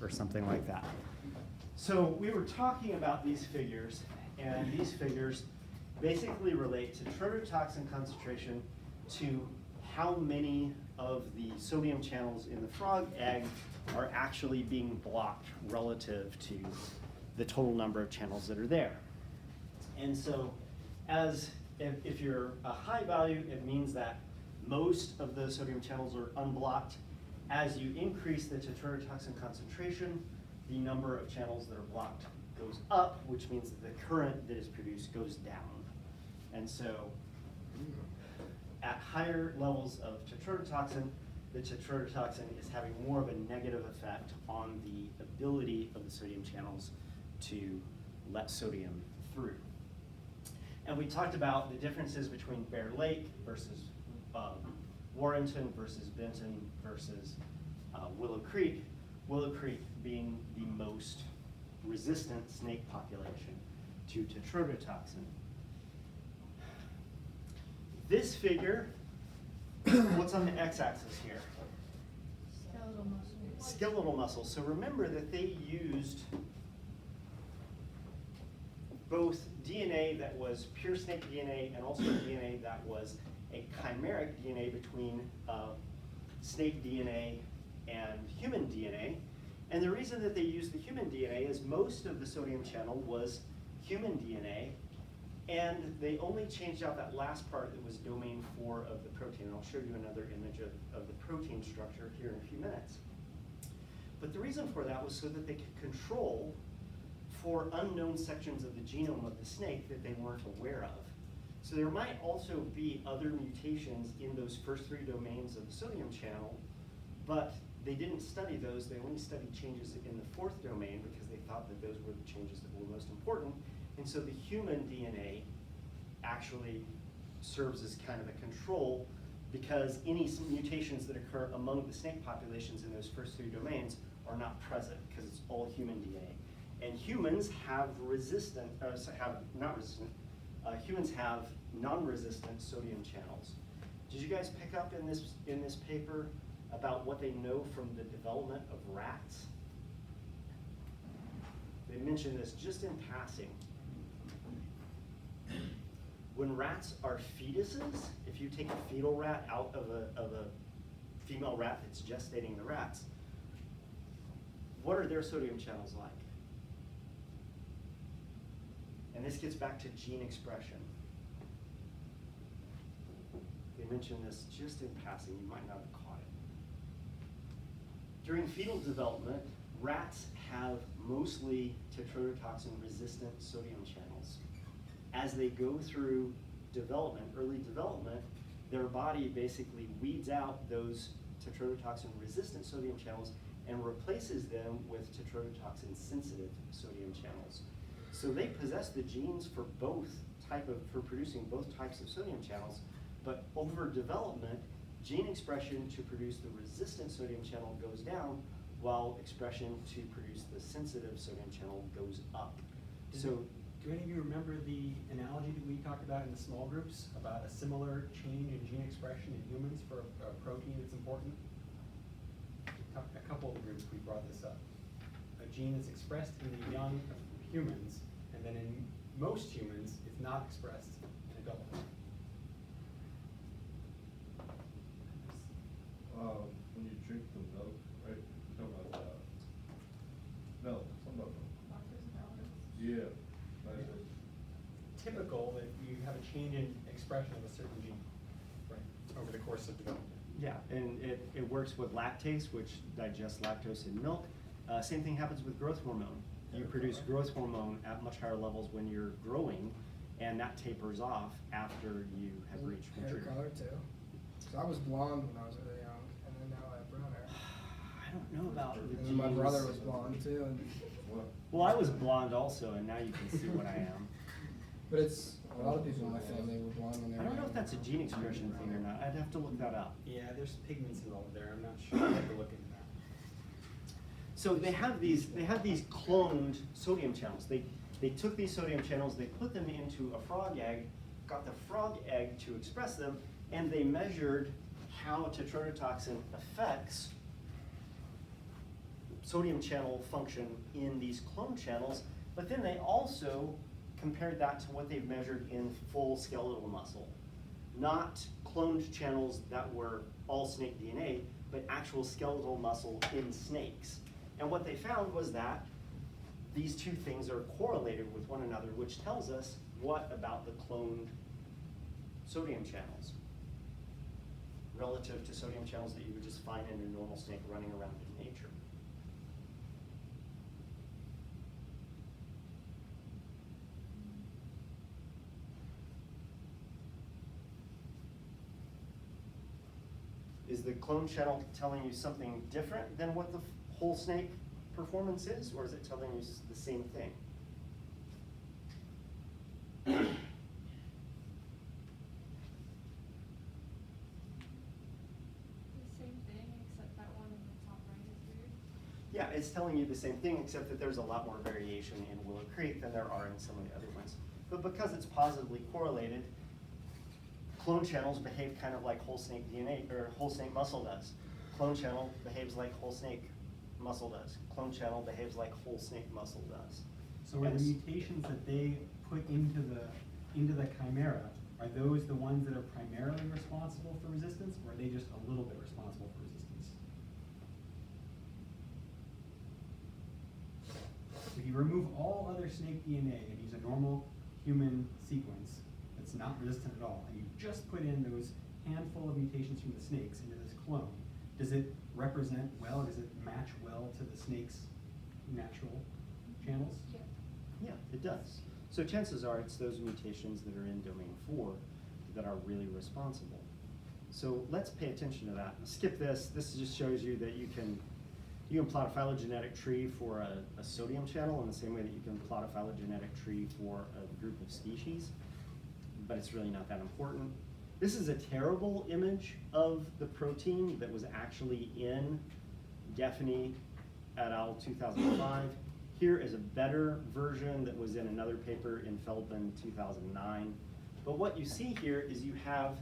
or something like that. So we were talking about these figures, and these figures basically relate to tetrodotoxin concentration to how many of the sodium channels in the frog egg are actually being blocked relative to the total number of channels that are there. And so if you're a high value, it means that most of the sodium channels are unblocked. As you increase the tetrodotoxin concentration, the number of channels that are blocked goes up, which means that the current that is produced goes down. And so at higher levels of tetrodotoxin, the tetrodotoxin is having more of a negative effect on the ability of the sodium channels to let sodium through. And we talked about the differences between Bear Lake versus Warrenton versus Benton versus Willow Creek. Willow Creek being the most resistant snake population to tetrodotoxin. This figure, what's on the x-axis here? Skeletal muscles. Skeletal muscles. So remember that they used both DNA that was pure snake DNA and also DNA that was a chimeric DNA between snake DNA and human DNA. And the reason that they used the human DNA is most of the sodium channel was human DNA, and they only changed out that last part that was domain 4 of the protein. And I'll show you another image of the protein structure here in a few minutes. But the reason for that was so that they could control for unknown sections of the genome of the snake that they weren't aware of. So there might also be other mutations in those first 3 domains of the sodium channel, but they didn't study those. They only studied changes in the 4th domain because they thought that those were the changes that were most important. And so the human DNA actually serves as kind of a control, because any mutations that occur among the snake populations in those first 3 domains are not present because it's all human DNA. And humans have humans have non-resistant sodium channels. Did you guys pick up in this paper about what they know from the development of rats? They mentioned this just in passing. When rats are fetuses, if you take a fetal rat out of a female rat that's gestating the rats, what are their sodium channels like? And this gets back to gene expression. They mentioned this just in passing. You might not have caught it. During fetal development, rats have mostly tetrodotoxin-resistant sodium channels. As they go through development, early development, their body basically weeds out those tetrodotoxin-resistant sodium channels and replaces them with tetrodotoxin-sensitive sodium channels. So they possess the genes for producing both types of sodium channels, but over development, gene expression to produce the resistant sodium channel goes down, while expression to produce the sensitive sodium channel goes up. Do any of you remember the analogy that we talked about in the small groups about a similar change in gene expression in humans for a protein that's important? A couple of the groups we brought this up. A gene that's expressed in the young of humans, and then in most humans, it's not expressed in adulthood. When you drink the milk, right? You're talking about milk, something about milk. Yeah. Typical that you have a change in expression of a certain gene, right, over the course of development. Yeah, and it works with lactase, which digests lactose in milk. Same thing happens with growth hormone. You produce growth hormone at much higher levels when you're growing, and that tapers off after you have reached maturity. Hair color too. So I was blonde when I was really young, and then now I have brown hair. I don't know about the And then my genes. brother was blonde too, and Well, I was blonde also, and now you can see what I am. but it's a lot of people in my family were blonde when they were I don't know young. if that's a gene expression thing or not. I'd have to look that up. Yeah, there's pigments involved there. I'm not sure. I have to look into that. So they have these cloned sodium channels. They took these sodium channels, they put them into a frog egg, got the frog egg to express them, and they measured how tetrodotoxin affects sodium channel function in these clone channels, but then they also compared that to what they've measured in full skeletal muscle. Not cloned channels that were all snake DNA, but actual skeletal muscle in snakes. And what they found was that these two things are correlated with one another, which tells us what about the cloned sodium channels relative to sodium channels that you would just find in a normal snake running around in nature. Is the clone channel telling you something different than what the whole snake performance is, or is it telling you the same thing? The same thing, except that one in the top right is weird. Yeah, it's telling you the same thing, except that there's a lot more variation in Willow Creek than there are in some of the other ones. But because it's positively correlated, clone channels behave kind of like whole snake DNA, or whole snake muscle does. Clone channel behaves like whole snake muscle does. Clone channel behaves like whole snake muscle does. So are the mutations that they put into the chimera, are those the ones that are primarily responsible for resistance, or are they just a little bit responsible for resistance? If you remove all other snake DNA and use a normal human sequence that's not resistant at all, and you just put in those handful of mutations from the snakes into this clone, does it represent well, does it match well to the snake's natural channels? Yeah. Yeah, it does. So chances are it's those mutations that are in domain 4 that are really responsible. So let's pay attention to that. Skip this. This just shows you that you can plot a phylogenetic tree for a sodium channel in the same way that you can plot a phylogenetic tree for a group of species, but it's really not that important. This is a terrible image of the protein that was actually in Gaffney et al. 2005. Here is a better version that was in another paper in Feldman 2009. But what you see here is you have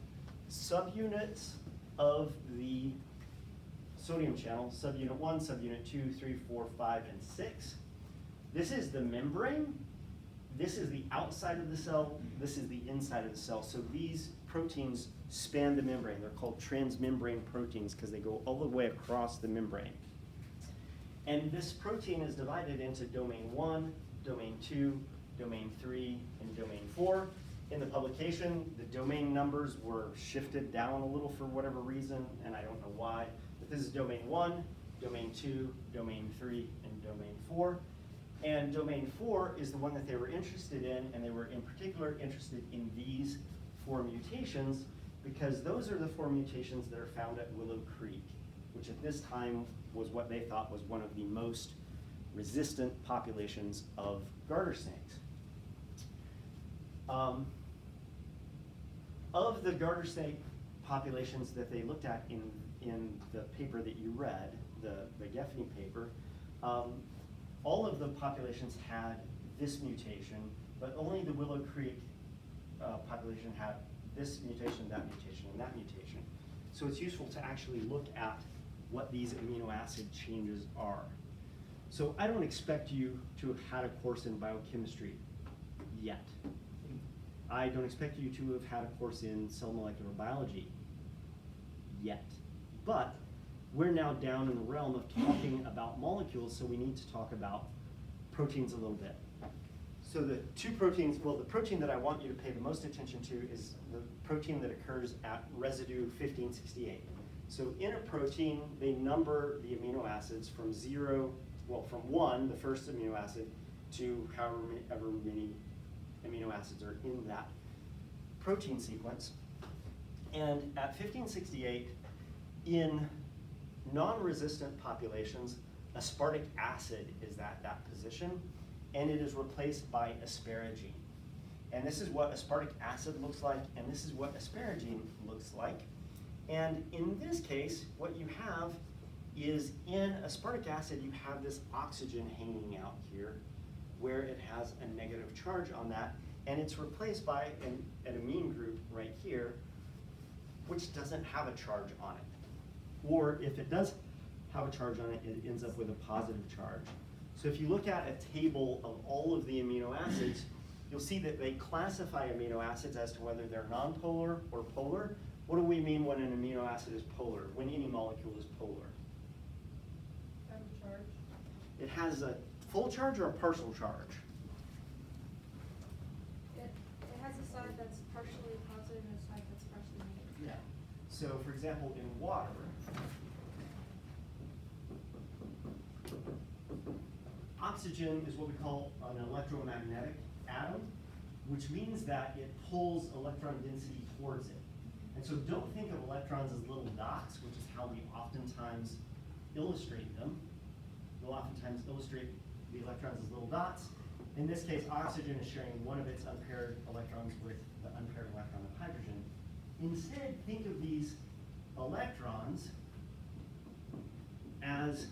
subunits of the sodium channel, subunit 1, subunit 2, 3, 4, 5, and 6. This is the membrane. This is the outside of the cell. This is the inside of the cell. So these proteins span the membrane. They're called transmembrane proteins because they go all the way across the membrane. And this protein is divided into domain 1, domain 2, domain 3, and domain 4. In the publication, the domain numbers were shifted down a little for whatever reason, and I don't know why. But this is domain 1, domain 2, domain 3, and domain 4. And domain 4 is the one that they were interested in, and they were in particular interested in these 4 mutations because those are the 4 mutations that are found at Willow Creek, which at this time was what they thought was one of the most resistant populations of garter snakes. Of the garter snake populations that they looked at in the paper that you read, the Gaffney paper, all of the populations had this mutation, but only the Willow Creek population had this mutation, and that mutation. So it's useful to actually look at what these amino acid changes are. So I don't expect you to have had a course in biochemistry yet. I don't expect you to have had a course in cell molecular biology yet. But we're now down in the realm of talking about molecules, so we need to talk about proteins a little bit. So the 2 proteins, well, the protein that I want you to pay the most attention to is the protein that occurs at residue 1568. So in a protein, they number the amino acids from 0, well, from 1, the first amino acid, to however many amino acids are in that protein sequence. And at 1568, in non-resistant populations, aspartic acid is at that position, and it is replaced by asparagine. And this is what aspartic acid looks like, and this is what asparagine looks like. And in this case, what you have is in aspartic acid, you have this oxygen hanging out here, where it has a negative charge on that, and it's replaced by an amine group right here, which doesn't have a charge on it. Or if it does have a charge on it, it ends up with a positive charge. So if you look at a table of all of the amino acids, you'll see that they classify amino acids as to whether they're nonpolar or polar. What do we mean when an amino acid is polar, when any molecule is polar? Have a charge. It has a full charge or a partial charge? It has a side that's partially positive and a side that's partially negative. Yeah. So for example, in water, oxygen is what we call an electromagnetic atom, which means that it pulls electron density towards it. And so don't think of electrons as little dots, which is how we oftentimes illustrate them. We'll oftentimes illustrate the electrons as little dots. In this case, oxygen is sharing one of its unpaired electrons with the unpaired electron of hydrogen. Instead, think of these electrons as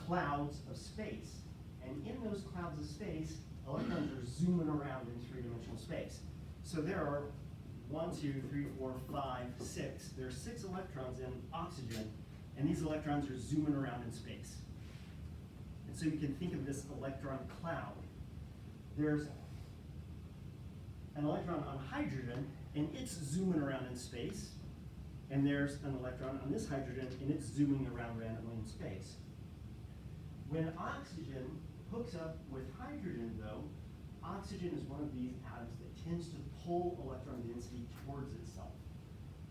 clouds of space. And in those clouds of space, electrons are zooming around in three-dimensional space. So there are 1, 2, 3, 4, 5, 6. There are 6 electrons in oxygen, and these electrons are zooming around in space. And so you can think of this electron cloud. There's an electron on hydrogen, and it's zooming around in space. And there's an electron on this hydrogen, and it's zooming around randomly in space. When oxygen hooks up with hydrogen, though, oxygen is one of these atoms that tends to pull electron density towards itself.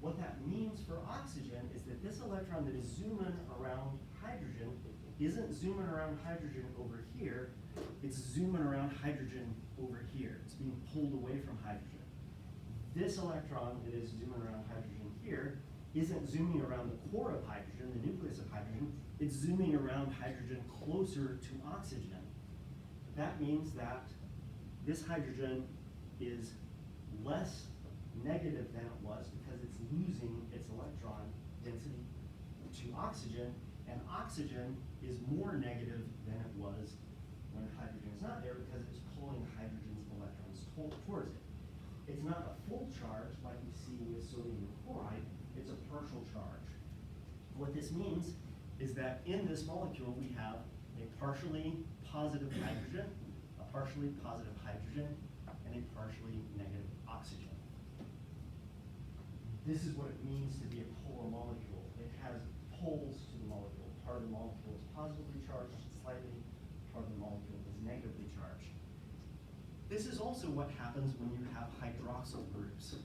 What that means for oxygen is that this electron that is zooming around hydrogen isn't zooming around hydrogen over here, it's zooming around hydrogen over here. It's being pulled away from hydrogen. This electron that is zooming around hydrogen here isn't zooming around the core of hydrogen, the nucleus of hydrogen, it's zooming around hydrogen closer to oxygen. That means that this hydrogen is less negative than it was because it's losing its electron density to oxygen, and oxygen is more negative than it was when hydrogen is not there because it's pulling hydrogen's electrons towards it. It's not a full charge like we see with sodium chloride, it's a partial charge. What this means is that in this molecule we have a partially positive hydrogen, a partially positive hydrogen, and a partially negative oxygen. This is what it means to be a polar molecule. It has poles to the molecule. Part of the molecule is positively charged slightly, part of the molecule is negatively charged. This is also what happens when you have hydroxyl groups,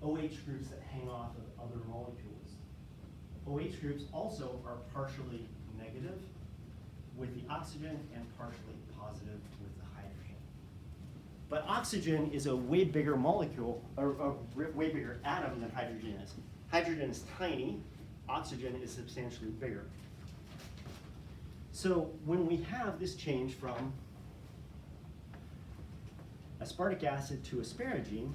OH groups that hang off of other molecules. OH groups also are partially negative with the oxygen and partially positive with the hydrogen. But oxygen is a way bigger molecule, or a way bigger atom than hydrogen is. Hydrogen is tiny, oxygen is substantially bigger. So when we have this change from aspartic acid to asparagine,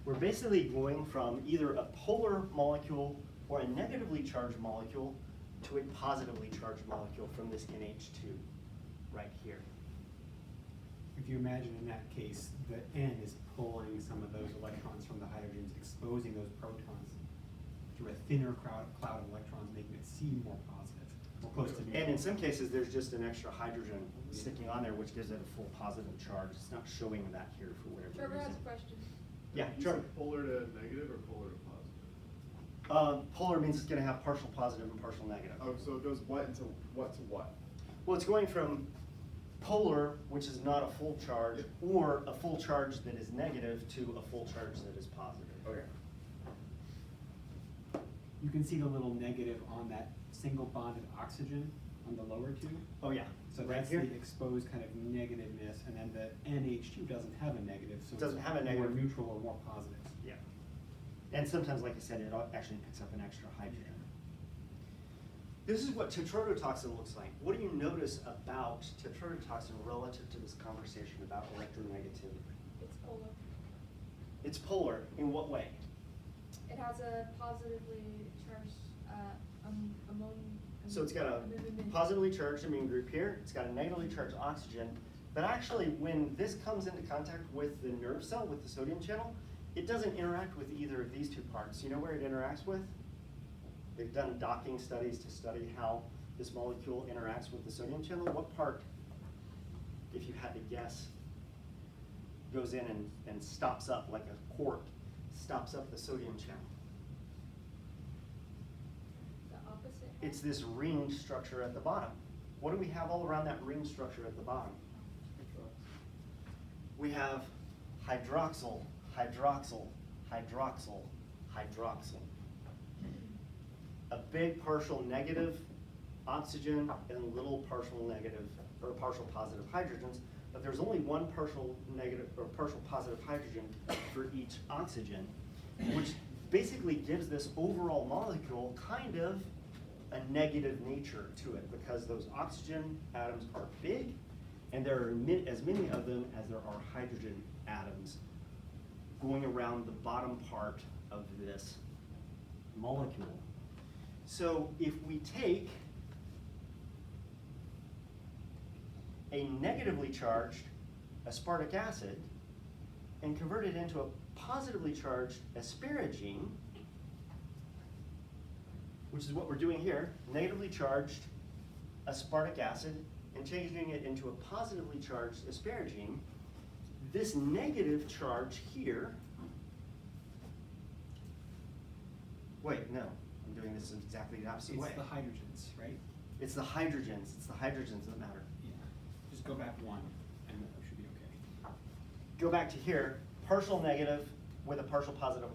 we're basically going from either a polar molecule or a negatively charged molecule to a positively charged molecule from this NH2 right here. If you imagine in that case, the N is pulling some of those electrons from the hydrogens, exposing those protons to a thinner cloud of electrons, making it seem more positive, more close to neutral. And in some cases, there's just an extra hydrogen sticking on there, which gives it a full positive charge. It's not showing that here for whatever Trevor has reason. a question. Yeah, You Trevor. said polar to negative or polar to positive? Polar means it's going to have partial positive and partial negative. Oh, so it goes what into what to what? Well, it's going from polar, which is not a full charge, or a full charge that is negative, to a full charge that is positive. Okay. You can see the little negative on that single bonded oxygen on the lower two. Oh yeah, So right that's here. the exposed kind of negativeness, and then the NH2 doesn't have a negative, so It doesn't it's have a negative. more neutral or more positive. Yeah. And sometimes, like I said, it actually picks up an extra hydrogen. This is what tetrodotoxin looks like. What do you notice about tetrodotoxin relative to this conversation about electronegativity? It's polar. It's polar. In what way? It has a positively charged ammonia. So it's got a positively charged amine group here. It's got a negatively charged oxygen. But actually, when this comes into contact with the nerve cell, with the sodium channel, it doesn't interact with either of these two parts. You know where it interacts with? they've done docking studies to study how this molecule interacts with the sodium channel. What part, if you had to guess, goes in and stops up like a cork, stops up the sodium channel? The opposite. It's this ring structure at the bottom. What do we have all around that ring structure at the bottom? We have hydroxyl, hydroxyl, hydroxyl, hydroxyl. A big partial negative oxygen and little partial negative or partial positive hydrogens, but there's only one partial negative or partial positive hydrogen for each oxygen, which basically gives this overall molecule kind of a negative nature to it because those oxygen atoms are big and there are as many of them as there are hydrogen atoms going around the bottom part of this molecule. So if we take a negatively charged aspartic acid and convert it into a positively charged asparagine, which is what we're doing here, negatively charged aspartic acid and changing it into a positively charged asparagine, this negative charge here, wait, no, I'm doing this exactly the opposite way. It's the hydrogens, right? It's the hydrogens that matter. Yeah. Just go back one, and that should be okay. Go back to here, partial negative with a partial positive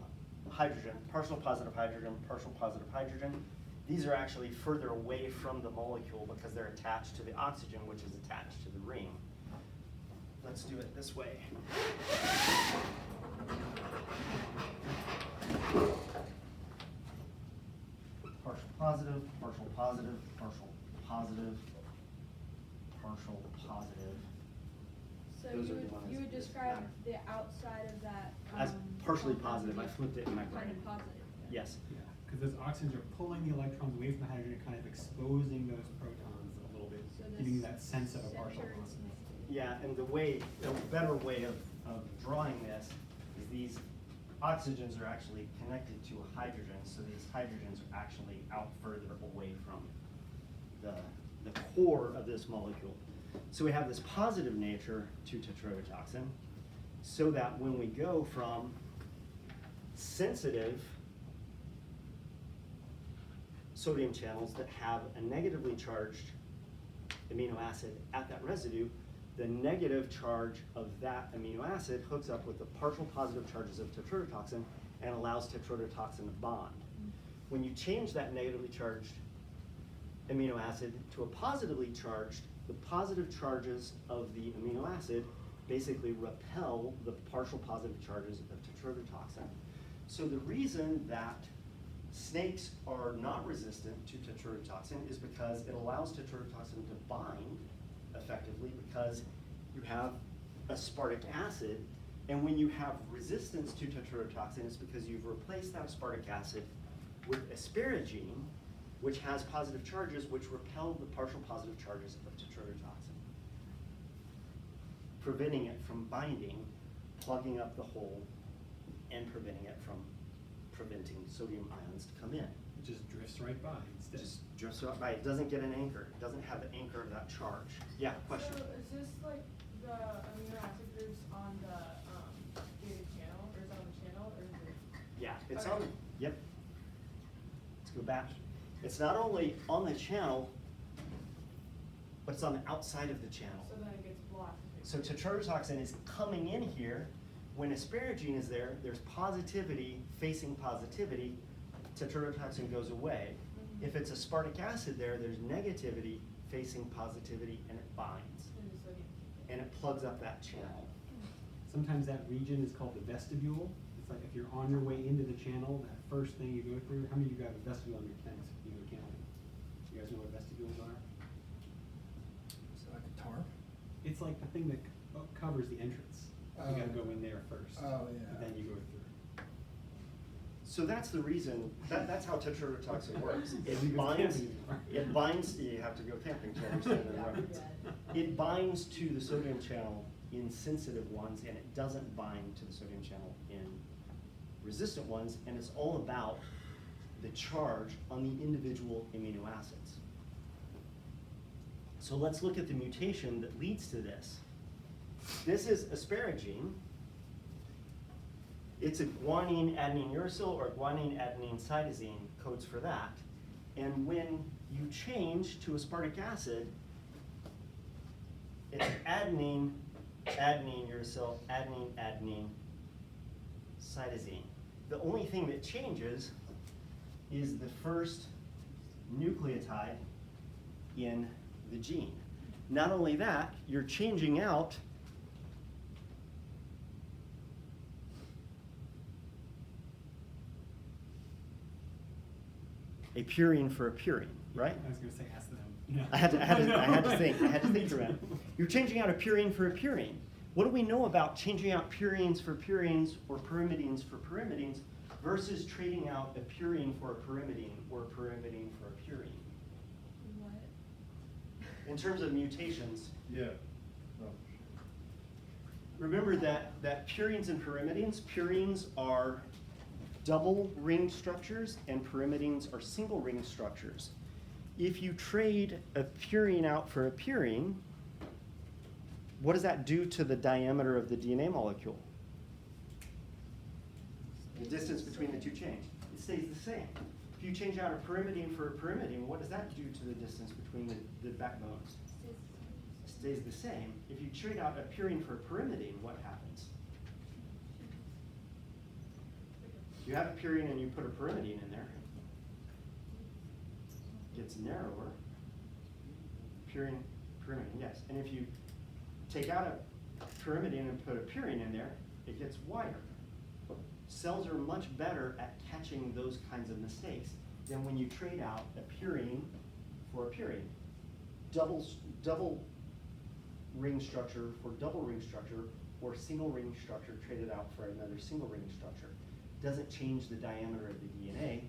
hydrogen, partial positive hydrogen, partial positive hydrogen. These are actually further away from the molecule because they're attached to the oxygen, which is attached to the ring. Let's do it this way. Partial positive, partial positive, partial positive, partial positive. So Those you are the would, ones you would that describe matter. the outside of that. As partially compound positive, I as flipped it in my kind brain. of positive. Yes. Yeah, because those oxygens are pulling the electrons away from the hydrogen, kind of exposing those protons a little bit, So giving you this that sense of a partial center is positive. negative. Yeah, and the better way of drawing this is these oxygens are actually connected to a hydrogen, so these hydrogens are actually out further away from the core of this molecule. So we have this positive nature to tetrodotoxin, so that when we go from sensitive sodium channels that have a negatively charged amino acid at that residue, the negative charge of that amino acid hooks up with the partial positive charges of tetrodotoxin and allows tetrodotoxin to bond. When you change that negatively charged amino acid to a positively charged, the positive charges of the amino acid basically repel the partial positive charges of tetrodotoxin. So the reason that snakes are not resistant to tetrodotoxin is because it allows tetrodotoxin to bind effectively because you have aspartic acid, and when you have resistance to tetrodotoxin, it's because you've replaced that aspartic acid with asparagine, which has positive charges which repel the partial positive charges of tetrodotoxin, preventing it from binding, plugging up the hole, and preventing it from preventing sodium ions to come in. It just drifts right by It instead. just drifts right by. It doesn't get an anchor. It doesn't have the anchor of that charge. Yeah, question? So is this like the amino acid groups on the gated channel, or is it on the channel, or is it? Yeah, it's Okay. on, yep. Let's go back. It's not only on the channel, but it's on the outside of the channel. So then it gets blocked. So tetrodotoxin is coming in here. When asparagine is there, there's positivity facing positivity, tetrodotoxin goes away. Mhm. If it's aspartic acid there, there's negativity facing positivity, and it binds. And the sodium. And it plugs up that channel. Sometimes that region is called the vestibule. It's like if you're on your way into the channel, that first thing you go through, how many of you have a vestibule on your tanks if you go camping? You guys know what vestibules are? Is it like a tarp? It's like the thing that covers the entrance. You gotta go in there first. Oh, yeah. And then you go through. So that's the reason, that's how tetrodotoxin works. You It go binds, camping anymore. it binds, you have to go camping to understand that, right? It binds to the sodium channel in sensitive ones, and it doesn't bind to the sodium channel in resistant ones, and it's all about the charge on the individual amino acids. So let's look at the mutation that leads to this. This is asparagine. It's a guanine adenine uracil or guanine adenine cytosine codes for that. And when you change to aspartic acid, it's adenine, adenine uracil, adenine, adenine cytosine. The only thing that changes is the first nucleotide in the gene. Not only that, you're changing out a purine for a purine, right? I was going to say ask them. No. I had to think for a minute. You're changing out a purine for a purine. What do we know about changing out purines for purines or pyrimidines for pyrimidines versus trading out a purine for a pyrimidine or a pyrimidine for a purine? What? In terms of mutations, Yeah. No. remember that purines and purines are double ring structures and pyrimidines are single ring structures. If you trade a purine out for a purine, what does that do to the diameter of the DNA molecule? The distance between the two chains. It stays the same. If you change out a pyrimidine for a pyrimidine, what does that do to the distance between the backbones? It stays the same. If you trade out a purine for a pyrimidine, what happens? You have a purine and you put a pyrimidine in there. It gets narrower. Purine, pyrimidine, yes. And if you take out a pyrimidine and put a purine in there, it gets wider. Cells are much better at catching those kinds of mistakes than when you trade out a purine for a purine. Double ring structure for double ring structure, or single ring structure traded out for another single ring structure. Doesn't change the diameter of the DNA.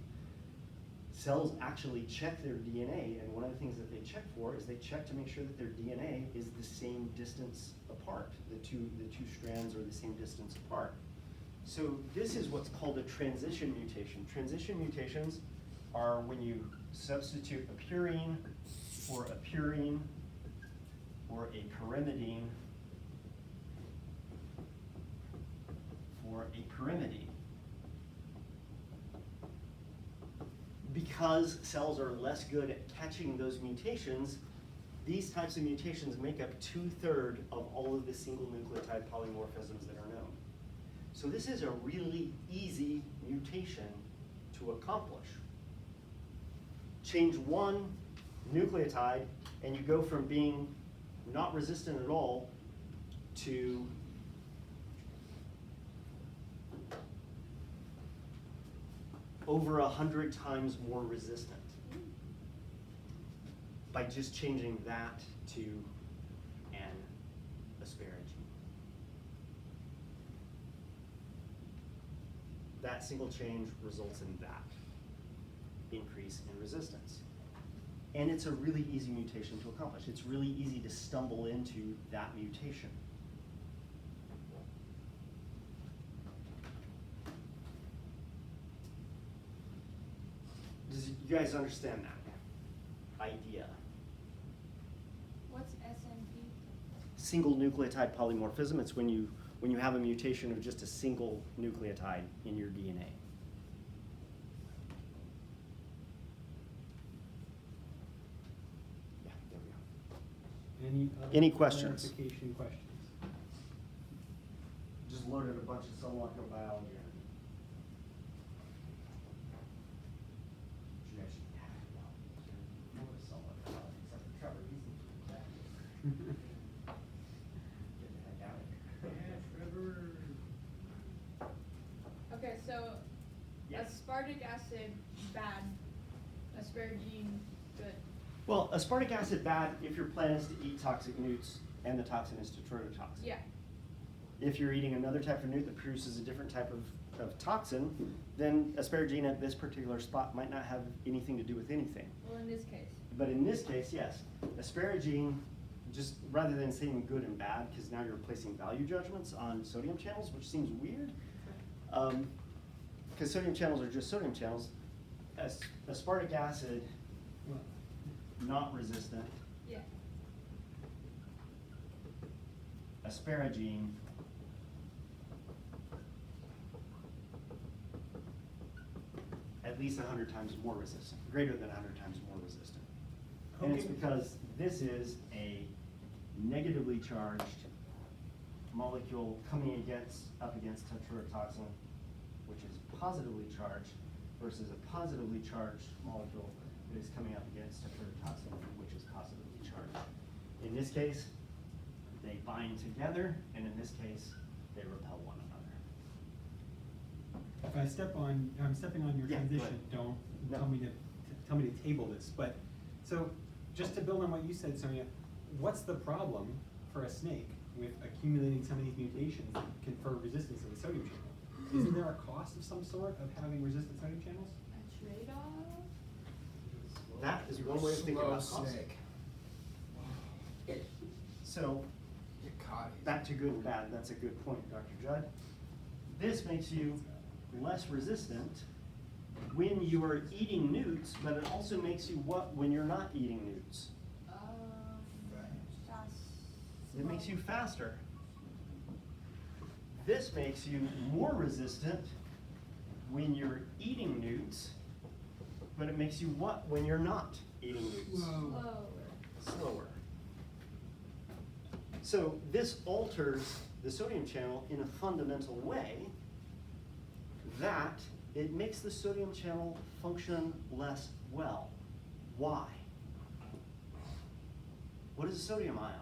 Cells actually check their DNA, and one of the things that they check for is they check to make sure that their DNA is the same distance apart. The two strands are the same distance apart. So this is what's called a transition mutation. Transition mutations are when you substitute a purine for a purine or a pyrimidine for a pyrimidine. Because cells are less good at catching those mutations, these types of mutations make up 2/3 of all of the single nucleotide polymorphisms that are known. So this is a really easy mutation to accomplish. Change one nucleotide and you go from being not resistant at all to over 100 times more resistant by just changing that to an asparagine. That single change results in that increase in resistance. And it's a really easy mutation to accomplish. It's really easy to stumble into that mutation. You guys understand that idea? What's SNP? Single nucleotide polymorphism. It's when you have a mutation of just a single nucleotide in your DNA. Yeah, there we go. Any questions? clarification questions? Just loaded a bunch of cell molecular biology. Okay, so Yes. aspartic acid, bad. Asparagine, good. Well, aspartic acid bad if your plan is to eat toxic newts and the toxin is tetrodotoxin. Yeah. If you're eating another type of newt that produces a different type of toxin, then asparagine at this particular spot might not have anything to do with anything. Well, in this case. But in this case, yes. Asparagine, just rather than saying good and bad, because now you're placing value judgments on sodium channels, which seems weird. Because sodium channels are just sodium channels. aspartic acid, not resistant. Yeah. Asparagine, at least 100 times more resistant, greater than 100 times more resistant. And it's Okay. because this is a negatively charged molecule coming up against tetrodotoxin, which is positively charged, versus a positively charged molecule that is coming up against tetrodotoxin, which is positively charged. In this case, they bind together, and in this case, they repel one another. If I step on, I'm stepping on your Yeah, go transition, ahead. don't No. tell me to table this, but, so, just to build on what you said, Sonia, what's the problem for a snake with accumulating some of these mutations that confer resistance to the sodium channel? Isn't there a cost of some sort of having resistant sodium channels? A trade-off? That is one way of thinking Slow about cost. snake. So, Get caught easy. back to good and bad, that's a good point, Dr. Judd. This makes you less resistant when you are eating newts, but it also makes you what when you're not eating newts? That's. It makes you faster. This makes you more resistant when you're eating newts, but it makes you what when you're not eating newts? Slower. Slower. So this alters the sodium channel in a fundamental way that it makes the sodium channel function less well. Why? What is a sodium ion?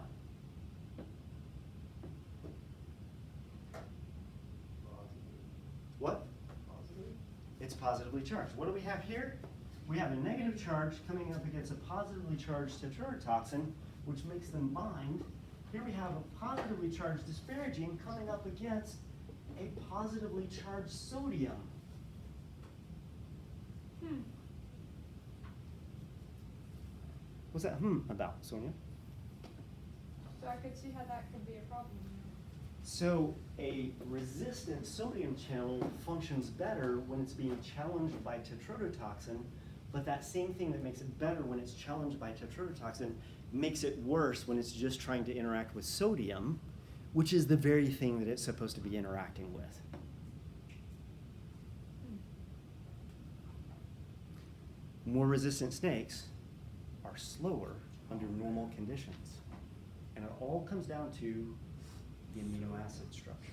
What? It's positively charged. What do we have here? We have a negative charge coming up against a positively charged tetrodotoxin, which makes them bind. Here we have a positively charged asparagine coming up against a positively charged sodium. What's that about, Sonia? So I could see how that could be a problem. So a resistant sodium channel functions better when it's being challenged by tetrodotoxin, but that same thing that makes it better when it's challenged by tetrodotoxin makes it worse when it's just trying to interact with sodium, which is the very thing that it's supposed to be interacting with. More resistant snakes are slower under normal conditions. And it all comes down to the amino acid structure.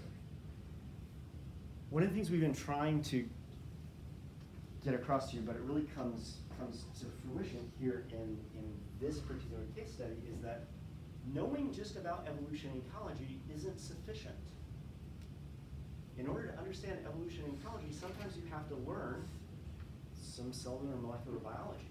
One of the things we've been trying to get across to you, but it really comes to fruition here in this particular case study, is that knowing just about evolution and ecology isn't sufficient. In order to understand evolution and ecology, sometimes you have to learn some cellular and molecular biology.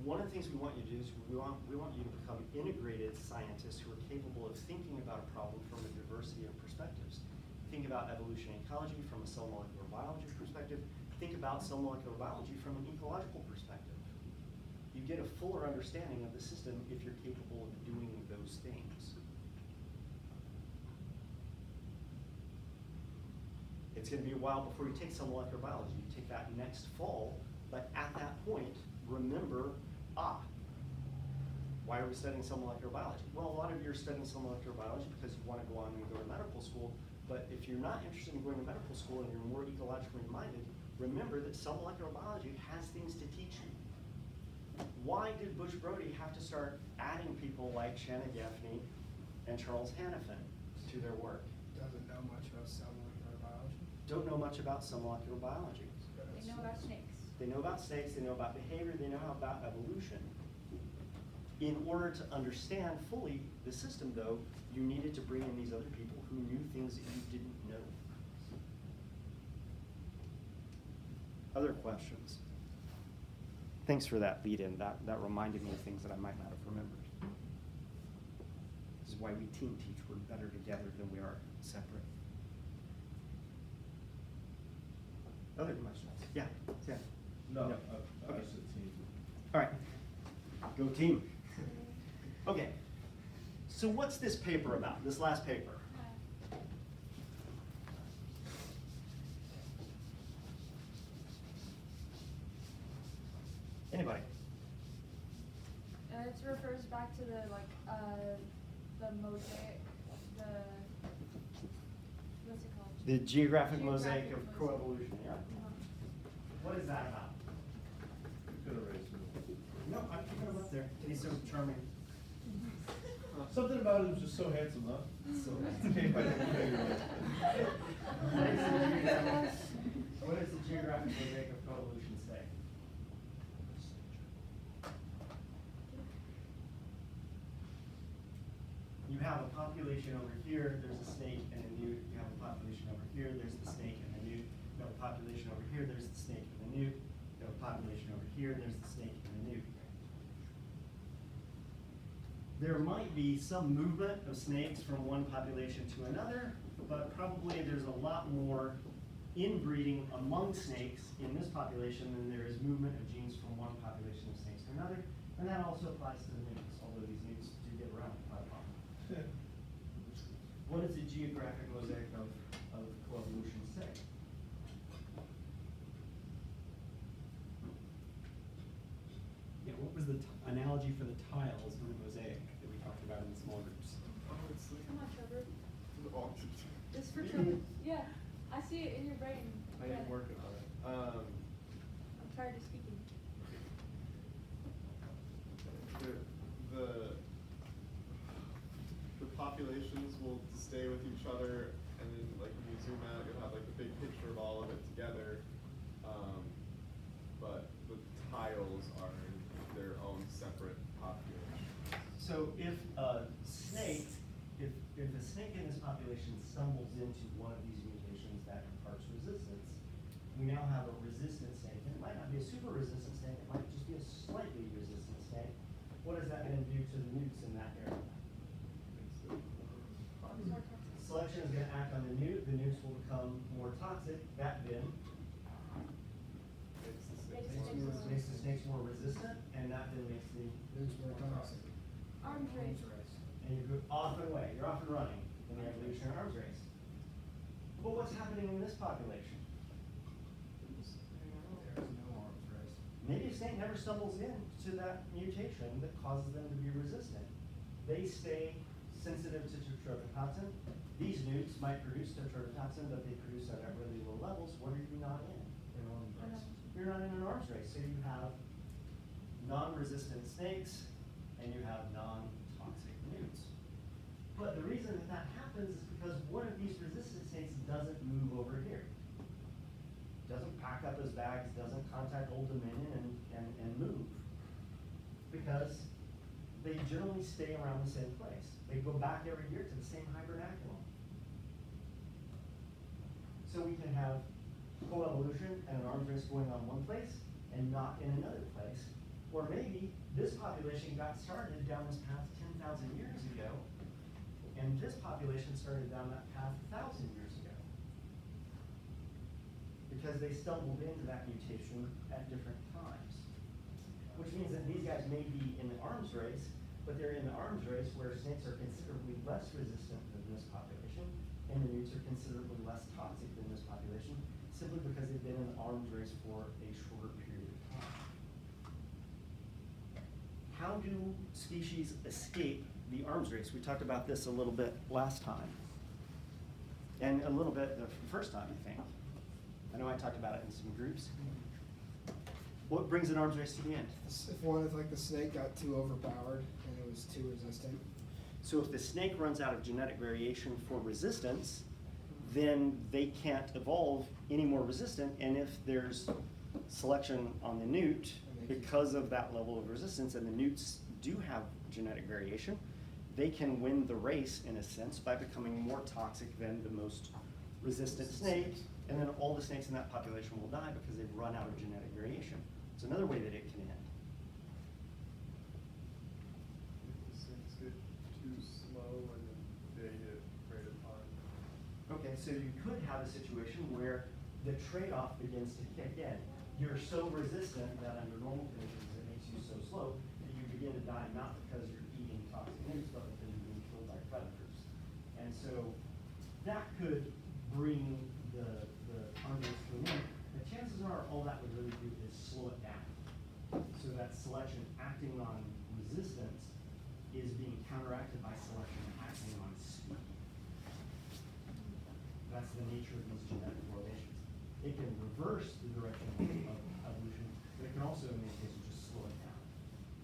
One of the things we want you to do is we want you to become integrated scientists who are capable of thinking about a problem from a diversity of perspectives. Think about evolution and ecology from a cell molecular biology perspective. Think about cell molecular biology from an ecological perspective. You get a fuller understanding of the system if you're capable of doing those things. It's going to be a while before you take cell molecular biology. You take that next fall, but at that point, remember, why are we studying cell molecular biology? Well, a lot of you are studying cell molecular biology because you want to go on and go to medical school, but if you're not interested in going to medical school and you're more ecologically minded, remember that cell molecular biology has things to teach you. Why did Bush Brody have to start adding people like Shannon Gaffney and Charles Hannafin to their work? Doesn't know much about cell molecular biology. Don't know much about cell molecular biology. They know about snakes. They know about snakes, they know about behavior, they know about evolution. In order to understand fully the system, though, you needed to bring in these other people who knew things that you didn't know. Other questions? Thanks for that lead-in. That reminded me of things that I might not have remembered. This is why we team teach. We're better together than we are separate. Other questions? Yeah. No, No. I Okay. said team. All right, go team. Okay, so what's this paper about, this last paper? it refers back to the mosaic, what's it called? The geographic mosaic Geographic of mosaic. coevolution, yeah. Uh-huh. What is that about? You could erase it. No, I'm keeping him up there. He's so charming. Something about him was just so handsome, huh? So what does the geographic mosaic of coevolution say? You have a population over here, there's a snake and a newt. You have a population over here, there's the snake and the newt. You have a population over here, there's the snake and the newt. You have a population over here, there's the snake and the newt. There might be some movement of snakes from one population to another, but probably there's a lot more inbreeding among snakes in this population than there is movement of genes from one population of snakes to another. And that also applies to the newts, although these newts do get around quite a lot. What does the geographic mosaic of coevolution say? Yeah, what was the analogy for the tiles in the mosaic that we talked about in the small groups? Oh, it's like Come on, Trevor. all It's for Trevor. Yeah, I see it in your brain. I am working on it. I'm tired of speaking. The populations will stay with each other, and then like when you zoom out, you'll have like the big picture of all of it together. But the tiles are in their own separate population. So if a snake, if a snake in this population stumbles into one of these mutations that imparts resistance, we now have a resistant snake. And it might not be a super resistant snake, it might just be a slightly resistant snake. What is that going to do to the newts in that area? Selection is going to act on the newt newts will become more toxic. That then makes the snakes more resistant, and that then makes the Newt's more toxic. Arms race. and you're off and away. You're off and running in the evolutionary arms race. But what's happening in this population? There's no arms race. Maybe a snake never stumbles into that mutation that causes them to be resistant. They stay sensitive to tetrodotoxin. These newts might produce tetrodotoxin, but they produce it at really low levels. What are you not in? An arms race. You're not in an arms race, so you have non-resistant snakes and you have non-toxic newts. But the reason that that happens is because one of these resistant snakes doesn't move over here. Doesn't pack up his bags, doesn't contact Old Dominion and move. Because they generally stay around the same place. They go back every year to the same hibernaculum. So we can have coevolution and an arms race going on one place and not in another place. Or maybe this population got started down this path 10,000 years ago, and this population started down that path 1,000 years ago. Because they stumbled into that mutation at different times. Which means that these guys may be in the arms race, but they're in the arms race where snakes are considerably less resistant than this population, and the newts are considerably less toxic than this population, simply because they've been in the arms race for a shorter period of time. How do species escape the arms race? We talked about this a little bit last time. And a little bit the first time, I think. I know I talked about it in some groups. What brings an arms race to the end? If like the snake got too overpowered and it was too resistant. So if the snake runs out of genetic variation for resistance, then they can't evolve any more resistant, and if there's selection on the newt because of that level of resistance, and the newts do have genetic variation, they can win the race in a sense by becoming more toxic than the most resistant snake, and then all the snakes in that population will die because they've run out of genetic variation. It's another way that it can end. If the snakes get too slow and then they get preyed upon. Okay, so you could have a situation where the trade-off begins to kick in. You're so resistant that under normal conditions it makes you so slow that you begin to die not because you're eating toxic newts, but because you're being killed by predators. And so that could bring the arms race to an end. The chances are all that would really do is slow it down. So that selection acting on resistance is being counteracted by selection acting on speed. That's the nature of these genetic correlations. It can reverse the direction of evolution, but it can also, in many cases, just slow it down.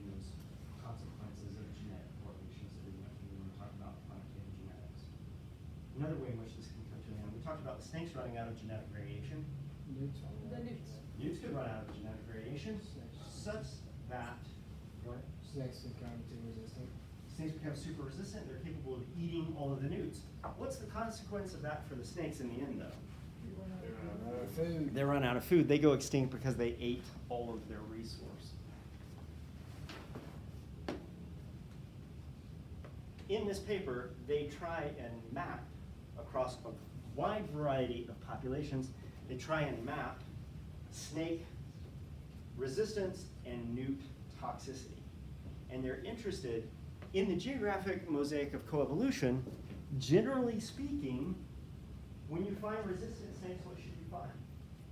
Those consequences of genetic correlations that we went through when we talked about quantitative genetics. Another way in which this can come to an end, we talked about the snakes running out of genetic variation. Newts. The newts. Newts could run out of genetic variation such that, go ahead. Snakes become too resistant. Snakes become super resistant, they're capable of eating all of the newts. What's the consequence of that for the snakes in the end, though? They run out of food. They run out of food. They go extinct because they ate all of their resource. In this paper, they try and map across a wide variety of populations. They try and map snake resistance and newt toxicity. And they're interested in the geographic mosaic of coevolution. Generally speaking, when you find resistant snakes, what should you find?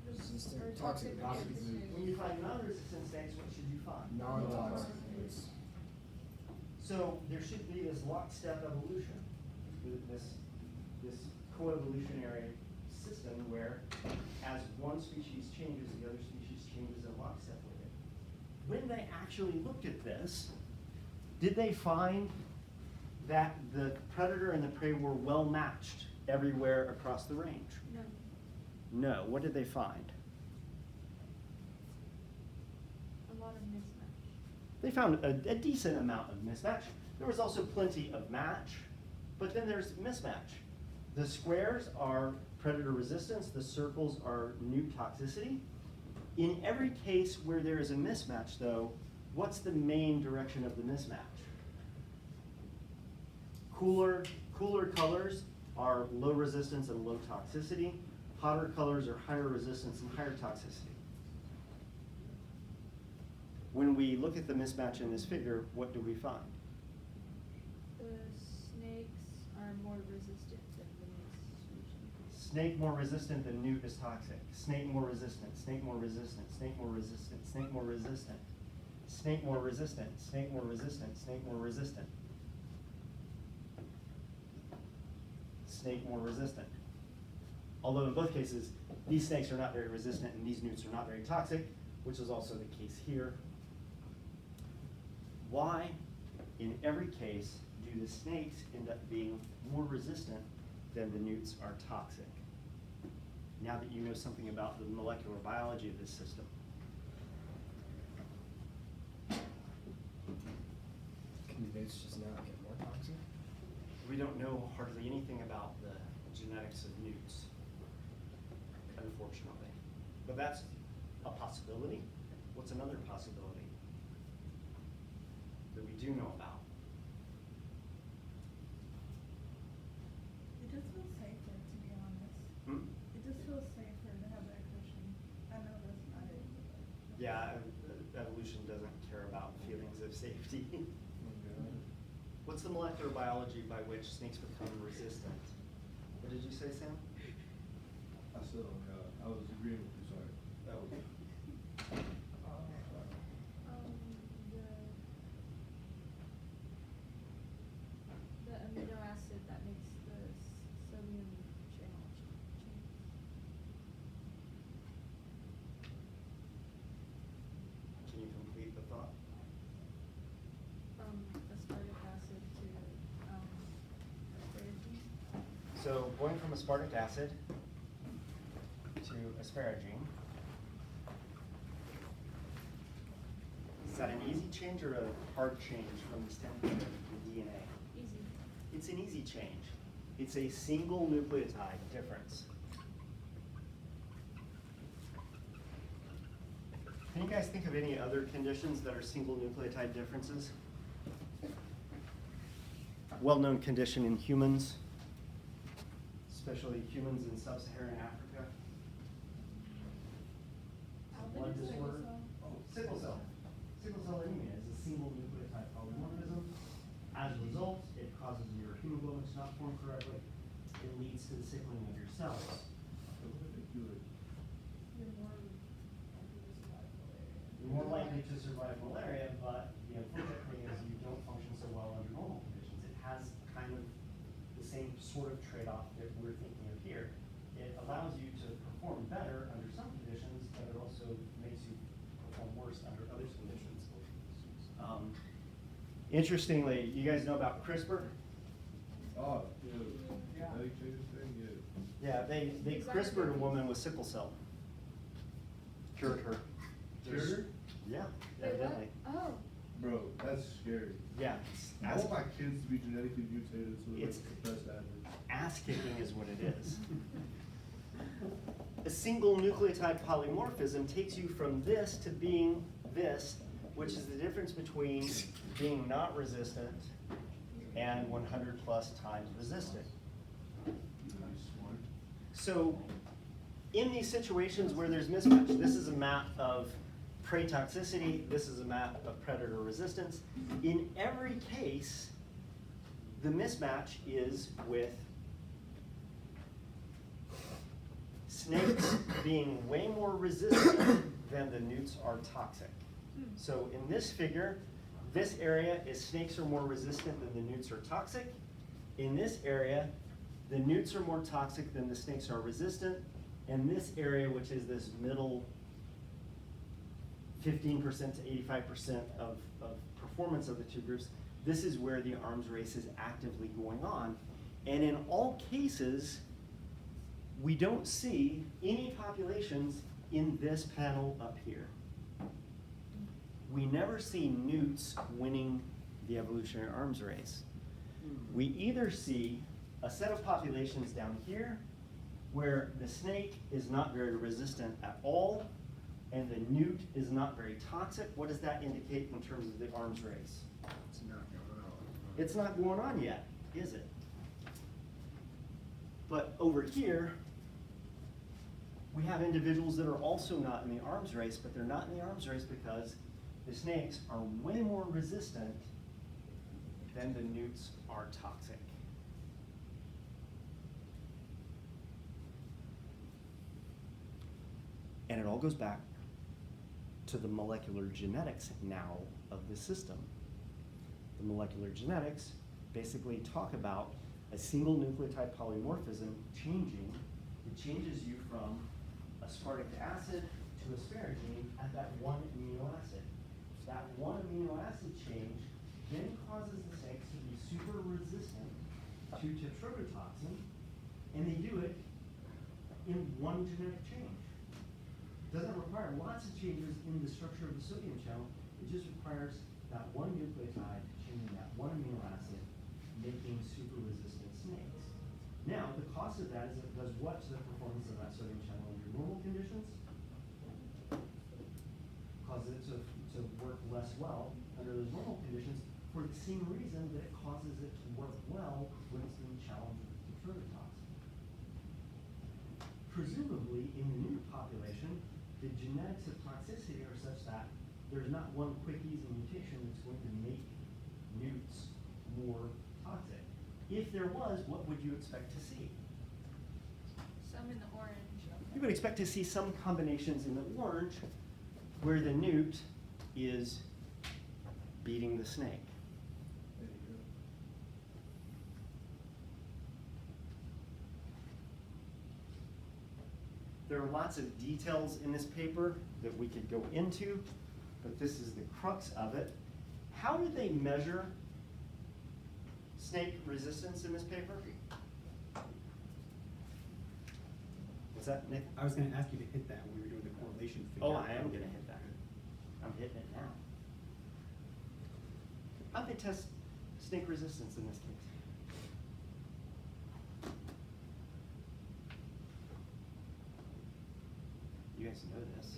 Resistant, Or toxic toxic newts. newts. When you find non-resistant snakes, what should you find? Non-toxic newts. So there should be this lockstep evolution, this coevolutionary system where as one species changes, the other species changes in lockstep with it. When they actually looked at this, did they find that the predator and the prey were well matched everywhere across the range? No, No. What did they find? a lot of mismatch. They found a decent amount of mismatch. There was also plenty of match, but then there's mismatch. The squares are predator resistance, the circles are newt toxicity. In every case where there is a mismatch, though, what's the main direction of the mismatch? Cooler colors are low resistance and low toxicity. Hotter colors are higher resistance and higher toxicity. When we look at the mismatch in this figure, what do we find? The snakes are more resistant than the newt solution. Snake more resistant than newt is toxic. Snake more resistant, snake more resistant, snake more resistant, snake more resistant, snake more resistant, snake more resistant, snake more resistant. Snake more resistant. Although in both cases, these snakes are not very resistant and these newts are not very toxic, which is also the case here. Why, in every case, do the snakes end up being more resistant than the newts are toxic? Now that you know something about the molecular biology of this system. Can the newts just not get more toxic? We don't know hardly anything about the genetics of newts, unfortunately. But that's a possibility. What's another possibility that we do know about? It just feels safer, to be honest. Hmm? It just feels safer to have that cushion. I know that's not it. but- Yeah, evolution doesn't care about feelings of safety. What's the molecular biology by which snakes become resistant? What did you say, Sam? I said, oh God, I was agreeing with you, sorry. That was. The amino acid that makes the sodium channel change. Can you complete the thought? From aspartic acid to asparagine. So going from aspartic acid to asparagine, is that an easy change or a hard change from the standpoint of the DNA? Easy. It's an easy change. It's a single nucleotide difference. Can you guys think of any other conditions that are single nucleotide differences? Well-known condition in humans, especially humans in sub-Saharan Africa. Blood disorder. Oh, sickle cell. Sickle cell anemia is a single nucleotide polymorphism. As a result, it causes your hemoglobin to not form correctly. It leads to the sickling of your cells. You're more likely to survive malaria, but the unfortunate thing is you don't function so well under course, under other conditions. Interestingly, you guys know about CRISPR? Oh, yeah, genetic changes thing, yeah. Yeah, they CRISPR'd a woman with sickle cell. Cured her. Cured her? Yeah, Wait, what? evidently. Oh, Bro, that's scary. Yeah. I want my kids to be genetically mutated so they're It's- the best athletes. Ass kicking is what it is. A single nucleotide polymorphism takes you from this to being this, which is the difference between being not resistant and 100 plus times resistant. So in these situations where there's mismatch, this is a map of prey toxicity, this is a map of predator resistance. In every case, the mismatch is with snakes being way more resistant than the newts are toxic. So in this figure, this area is snakes are more resistant than the newts are toxic. In this area, the newts are more toxic than the snakes are resistant. And this area, which is this middle 15% to 85% of performance of the two groups, this is where the arms race is actively going on. And in all cases, we don't see any populations in this panel up here. We never see newts winning the evolutionary arms race. We either see a set of populations down here where the snake is not very resistant at all and the newt is not very toxic. What does that indicate in terms of the arms race? It's not going on. It's not going on yet, is it? But over here, we have individuals that are also not in the arms race, but they're not in the arms race because the snakes are way more resistant than the newts are toxic. And it all goes back to the molecular genetics now of the system. The molecular genetics basically talk about a single nucleotide polymorphism changing. It changes you from aspartic acid to asparagine at that one amino acid. That one amino acid change then causes the snakes to be super resistant to tetrodotoxin, and they do it in one genetic change. It doesn't require lots of changes in the structure of the sodium channel. It just requires that one nucleotide changing that one amino acid, making super resistant snakes. Now, the cost of that is it does what to the performance of that sodium channel under normal conditions? Causes it to work less well under those normal conditions for the same reason that it causes it to work well when it's being challenged with tetrodotoxin. Presumably, in the newt population, the genetics of toxicity are such that there's not one quick, easy mutation that's going to make newts more toxic. If there was, what would you expect to see? some in the orange. You would expect to see some combinations in the orange where the newt is beating the snake. There you go. There are lots of details in this paper that we could go into, but this is the crux of it. How do they measure snake resistance in this paper? What's that, Nick? I was gonna ask you to hit that when we were doing the correlation figure. Oh, I am gonna hit that. I'm hitting it now. How'd they test snake resistance in this case? You guys know this.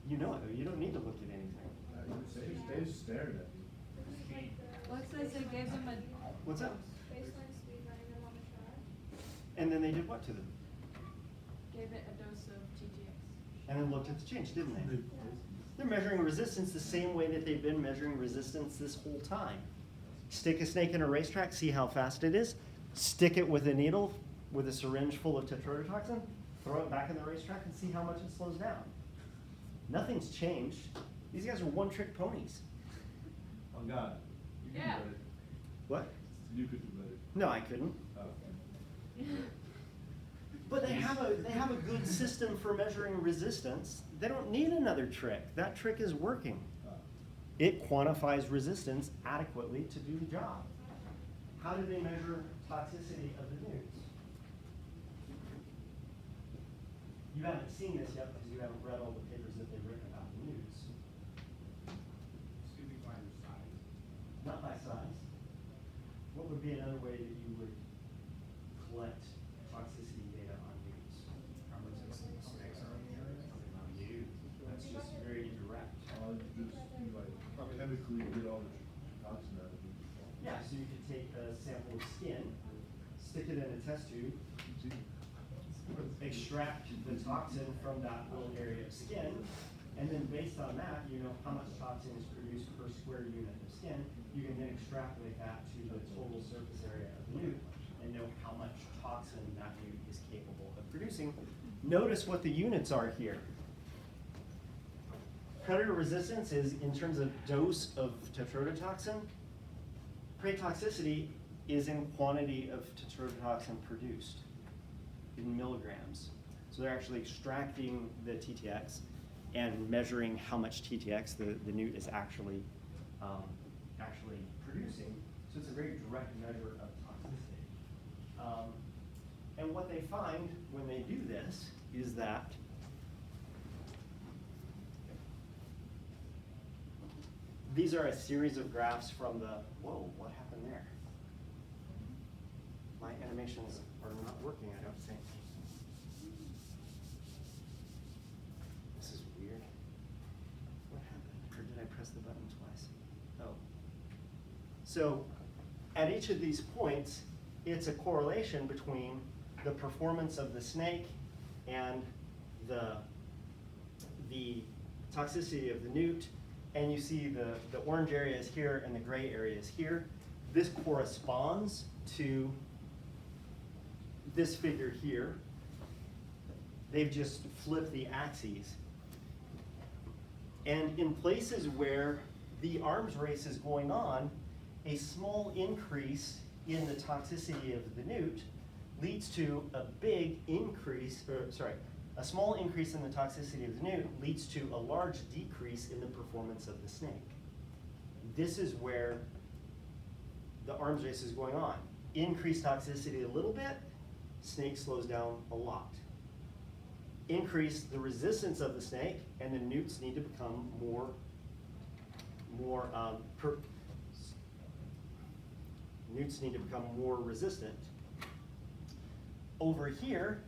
You know it, though. You don't need to look at anything. They just stared at me. Well, it says they gave them a What's up? baseline speed running them on the track, And then they did what to them? gave it a dose of TGX. And then looked at the change, didn't they? They're measuring resistance the same way that they've been measuring resistance this whole time. Stick a snake in a racetrack, see how fast it is. Stick it with a needle with a syringe full of tetrodotoxin, throw it back in the racetrack and see how much it slows down. Nothing's changed. These guys are one-trick ponies. Oh God, you Yeah. could do better. What? You could do better. No, I couldn't. Oh, okay. But they have a good system for measuring resistance. They don't need another trick. That trick is working. It quantifies resistance adequately to do the job. How do they measure toxicity of the newts? You haven't seen this yet because you haven't read all the papers that they've written about the newts. Excuse me, by the size. Not by size. What would be another way that you would collect toxicity data on newts? How much snakes are in the area? You. That's just very direct. Just like chemically get all the toxin out of it. Yeah, so you could take a sample of skin, stick it in a test tube, extract the toxin from that little area of skin, and then based on that, you know how much toxin is produced per square unit of skin. You can then extrapolate that to the total surface area of the newt and know how much toxin that newt is capable of producing. Notice what the units are here. Predator resistance is in terms of dose of tetrodotoxin. Prey toxicity is in quantity of tetrodotoxin produced in milligrams. So they're actually extracting the TTX and measuring how much TTX the newt is actually producing. So it's a very direct measure of toxicity. And what they find when they do this is that these are a series of graphs from the, whoa, what happened there? My animations are not working, I don't think. This is weird. What happened? Or did I press the button twice? Oh. So at each of these points, it's a correlation between the performance of the snake and the toxicity of the newt. And you see the orange area is here and the gray area is here. This corresponds to this figure here. They've just flipped the axes. And in places where the arms race is going on, a small increase in the toxicity of the newt leads to a big increase, a small increase in the toxicity of the newt leads to a large decrease in the performance of the snake. This is where the arms race is going on. Increase toxicity a little bit, snake slows down a lot. Increase the resistance of the snake, and the newts need to become more resistant. Over here,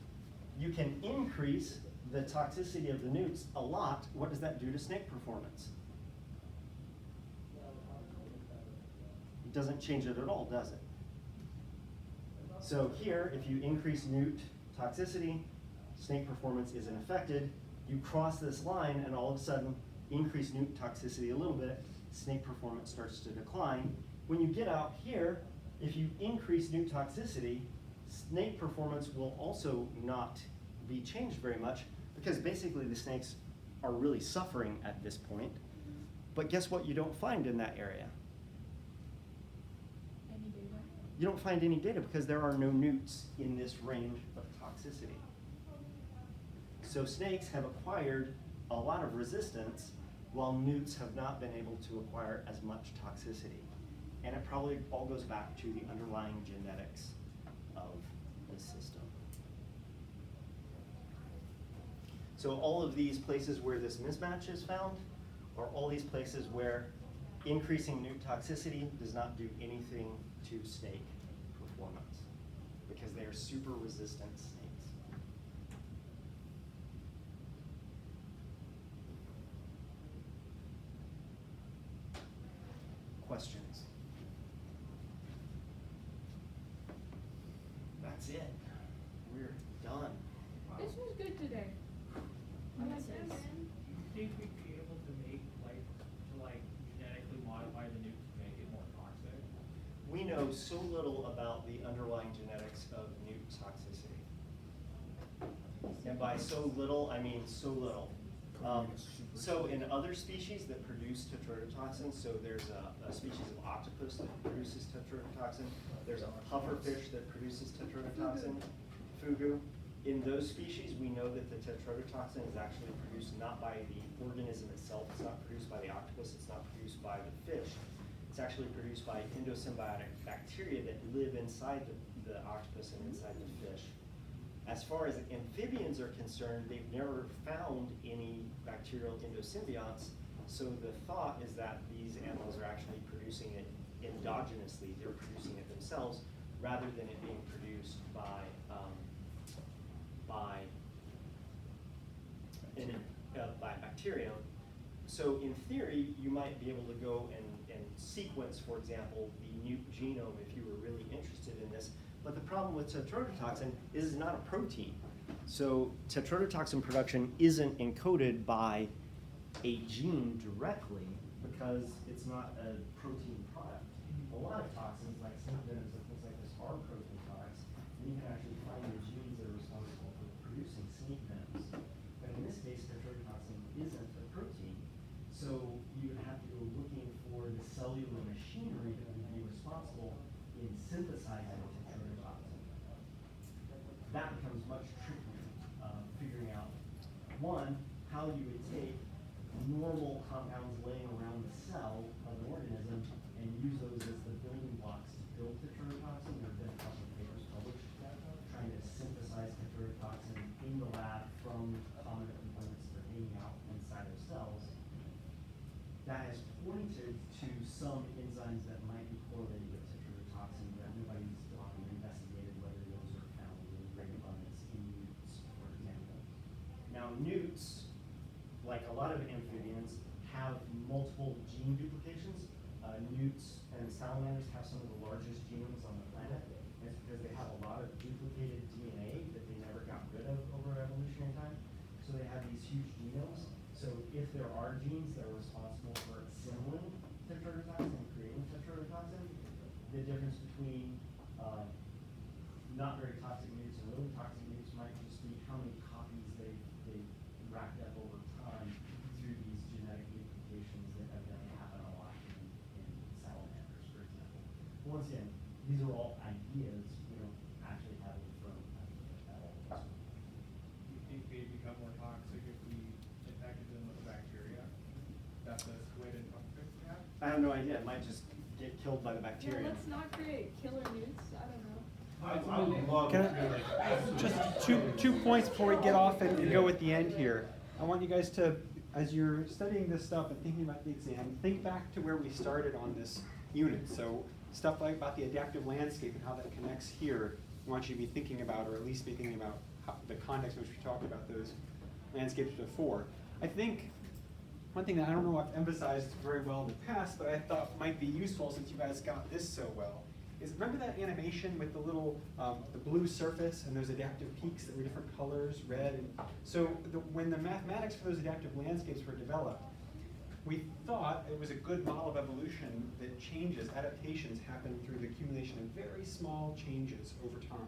you can increase the toxicity of the newts a lot. What does that do to snake performance? It doesn't change it at all, does it? So here, if you increase newt toxicity, snake performance isn't affected. You cross this line and all of a sudden increase newt toxicity a little bit, snake performance starts to decline. When you get out here, if you increase newt toxicity, snake performance will also not be changed very much because basically the snakes are really suffering at this point. But guess what you don't find in that area? Any data? You don't find any data because there are no newts in this range of toxicity. So snakes have acquired a lot of resistance while newts have not been able to acquire as much toxicity. And it probably all goes back to the underlying genetics of the system. So all of these places where this mismatch is found are all these places where increasing newt toxicity does not do anything to snake performance because they are super resistant snakes. Questions? That's it. We're done. This was good today. I like this. Do you think we'd be able to make, genetically modify the newt to make it more toxic? We know so little about the underlying genetics of newt toxicity. And by so little, I mean so little. So in other species that produce tetrodotoxin, so there's a species of octopus that produces tetrodotoxin, there's a pufferfish that produces tetrodotoxin, fugu. In those species, we know that the tetrodotoxin is actually produced not by the organism itself, it's not produced by the octopus, it's not produced by the fish. It's actually produced by endosymbiotic bacteria that live inside the octopus and inside the fish. As far as amphibians are concerned, they've never found any bacterial endosymbionts, so the thought is that these animals are actually producing it endogenously, they're producing it themselves, rather than it being produced by bacterium. So in theory, you might be able to go and sequence, for example, the nuke genome if you were really interested in this. But the problem with tetrodotoxin is it's not a protein. So tetrodotoxin production isn't encoded by a gene directly because it's not a protein product. A lot of toxins, like snake venoms and things like this, are protein products. And you can actually find the genes that are responsible for producing snake venoms. But in this case, tetrodotoxin isn't a protein. So you would have to go looking for the cellular machinery that would be responsible in synthesizing tetrodotoxin. That becomes much trickier, figuring out, one, how you would take normal compounds laying around the cell of an organism and use those as the building blocks to build tetrodotoxin. There have been a couple of papers published trying to synthesize tetrodotoxin in the lab from common components that are hanging out inside of cells. That has pointed to some enzymes that might be correlated with tetrodotoxin, but nobody's investigated whether those are found in great abundance in newts, for example. Now, newts, like a lot of amphibians, have multiple gene duplications. Newts and salamanders have some of the largest genomes on the planet. And it's because they have a lot of duplicated DNA that they never got rid of over evolutionary time. So they have these huge genomes. So if there are genes that are responsible for assembling tetrodotoxin and creating tetrodotoxin, the difference between not very toxic newts and really toxic newts might just be how many copies they've racked up over time through these genetic mutations that evidently happen a lot in salamanders, for example. Once again, these are all ideas. We don't actually have it from at all. Do you think they become more toxic if we infected them with bacteria? That's the way to fix that? I have no idea. It might just get killed by the Yeah, bacteria. let's not create killer newts, I don't know. I would love Can to. Just two points before we get off and go at the end here. I want you guys to, as you're studying this stuff and thinking about the exam, think back to where we started on this unit. So stuff like about the adaptive landscape and how that connects here, I want you to be thinking about, or at least be thinking about the context in which we talked about those landscapes before. I think one thing that I don't know I've emphasized very well in the past, but I thought might be useful since you guys got this so well, is remember that animation with the little, the blue surface and those adaptive peaks that were different colors, red? And so when the mathematics for those adaptive landscapes were developed, we thought it was a good model of evolution that changes, adaptations happen through the accumulation of very small changes over time.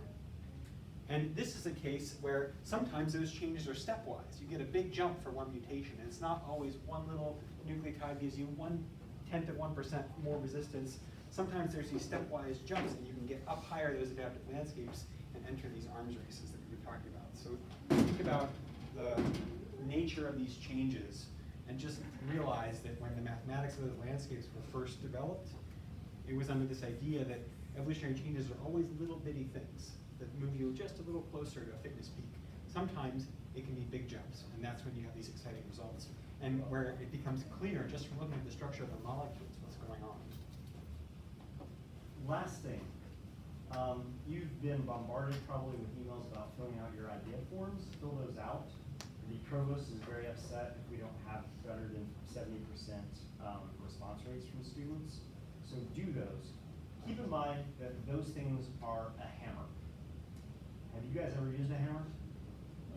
And this is a case where sometimes those changes are stepwise. You get a big jump for one mutation, and it's not always one little nucleotide gives you 1/10 of 1% more resistance. Sometimes there's these stepwise jumps, and you can get up higher those adaptive landscapes and enter these arms races that we were talking about. So think about the nature of these changes, and just realize that when the mathematics of those landscapes were first developed, it was under this idea that evolutionary changes are always little bitty things that move you just a little closer to a fitness peak. Sometimes it can be big jumps, and that's when you have these exciting results. And where it becomes clear, just from looking at the structure of the molecules, what's going on. Last thing, you've been bombarded probably with emails about filling out your idea forms. Fill those out. The provost is very upset if we don't have better than 70% response rates from students. So do those. Keep in mind that those things are a hammer. Have you guys ever used a hammer?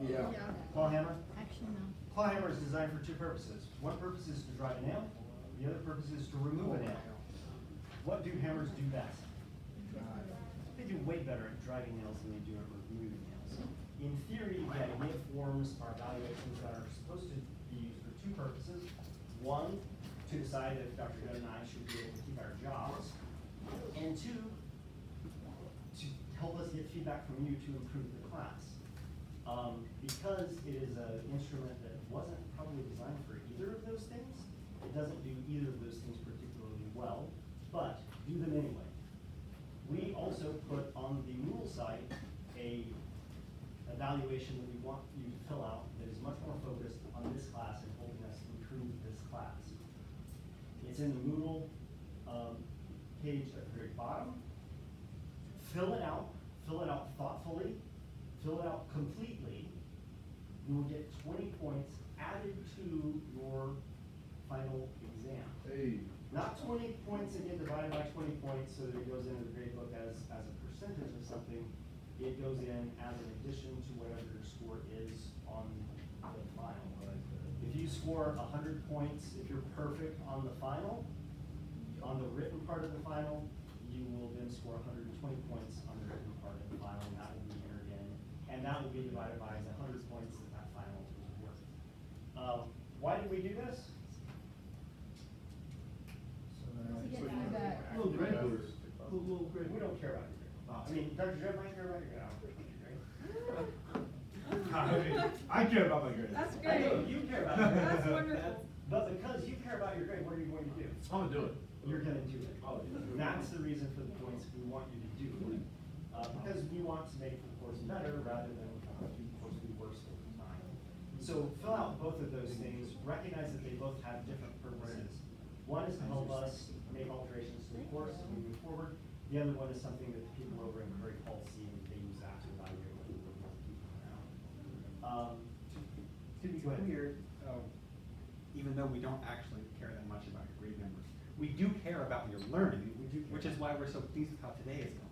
Yeah. Claw hammer? Actually, no. Claw hammer is designed for two purposes. One purpose is to drive a nail. The other purpose is to remove a nail. What do hammers do best? They do way better at driving nails than they do at removing nails. In theory, the idea forms are evaluations that are supposed to be used for two purposes. One, to decide if Dr. Gunn and I should be able to keep our jobs. And two, to help us get feedback from you to improve the class. Because it is an instrument that wasn't probably designed for either of those things, it doesn't do either of those things particularly well, but do them anyway. We also put on the Moodle site a evaluation that we want you to fill out that is much more focused on this class and helping us improve this class. It's in the Moodle page at the very bottom. Fill it out thoughtfully, fill it out completely. You will get 20 points added to your final exam. Hey. Not 20 points that get divided by 20 points so that it goes into the grade book as a percentage of something. It goes in as an addition to whatever your score is on the final. If you score 100 points, if you're perfect on the final, on the written part of the final, you will then score 120 points on the written part of the final, and that will be entered in. And that will be divided by the 100 points that final was worth. Why did we do this? To get feedback. Little grade boost. Little grade. We don't care about your grade. I mean, Dr. Jeb might care about your grade. I don't care about your grade. I care about my grades. That's I great. know, you care about your grade. That's wonderful. But because you care about your grade, what are you going to do? I'm gonna do it. You're gonna do it. That's the reason for the points we want you to do it. Because we want to make the course better rather than the course be worse over time. So fill out both of those things. Recognize that they both have different purposes. One is to help us make alterations to the course moving forward. The other one is something that the people over in Curry Policy and they use that to evaluate whether we're going to keep them out. To be clear, even though we don't actually care that much about your grade numbers, we do care about your learning, which is why we're so pleased with how today is going.